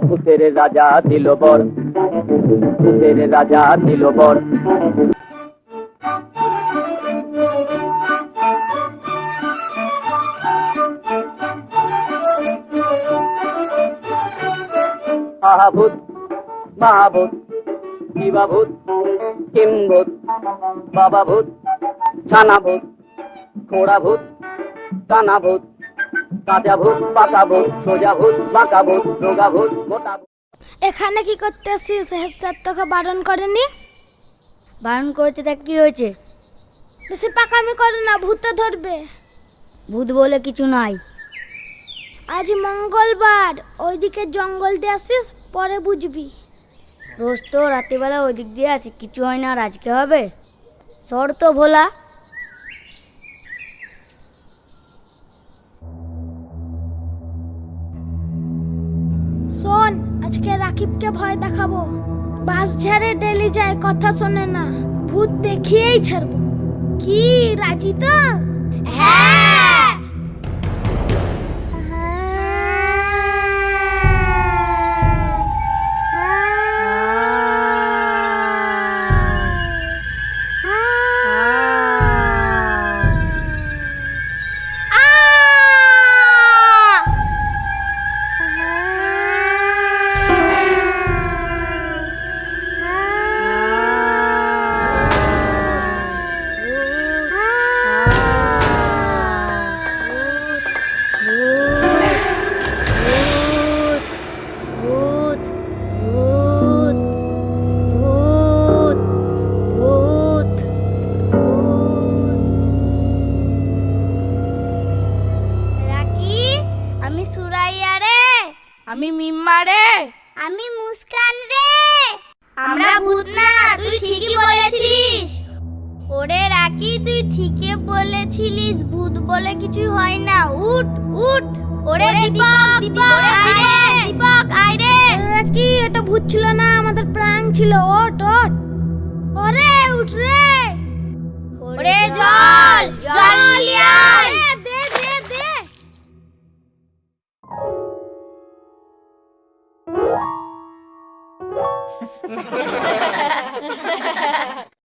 ভূতের রাজা দিল বর, ভূতের রাজা দিল বর। আহাভূত মহাভূত শিবাভূত কিম্ভূত বাবাভূত ছানাভূত খোড়াভূত কানাভূত কাঁচাভূত পাকাভূত সোজাভূত বাঁকাভূত রোগাভূত মোটাভূত। এখানে কি করতে আসিস? হেডস্যার তোকে বারণ করেনি? বারণ করেছে, তা কি হয়েছে? বেশি পাকামি করো না, ভূতে ধরবে। ভূত বলে কিছু নাই। আজ মঙ্গলবার, ওইদিকে জঙ্গল দিয়ে আসিস, পরে বুঝবি। রোজ তো রাত্রিবেলা ওই দিক দিয়ে আসি, কিছু হয় না, আর আজকে হবে? সর তো ভোলা। শোন, আজকে রাকিবকে ভয় দেখাবো। বাস ঝাড়ে ডেলি যায়, কথা শোনে না, ভূত দেখিয়েই ছাড়বো। কি রাজি তো? হ্যাঁ। আমি মিম্মা রে। আমি মুস্কান রে। আমরা ভূত না, তুই ঠিকই বলেছিস। ওরে রাকি, তুই ঠিকই বলেছিলিস, ভূত বলে কিছু হয় না। উঠ উঠ। ওরে দীপক, দীপক আয় রে, দীপক আয় রে। রাকি, এটা ভূত ছিল না, আমাদের প্র্যাঙ্ক ছিল। ওঠ ওঠ। ওরে উঠ রে। ওরে জল, জল নিয়ে আয়। দে দে দে।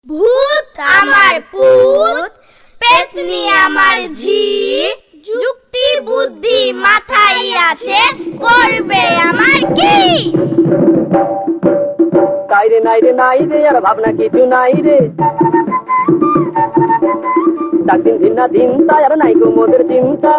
ভূত আমার পুত, পেতনি আমার ঝি, যুক্তি বুদ্ধি মাথায় আছে, করবে আমার কি? নাই রে নাই রে নাই রে, আর ভাবনা কিছু নাই রে। ডাক দিন দিন না দিন তাই আর নাই গো মোদের চিন্তা।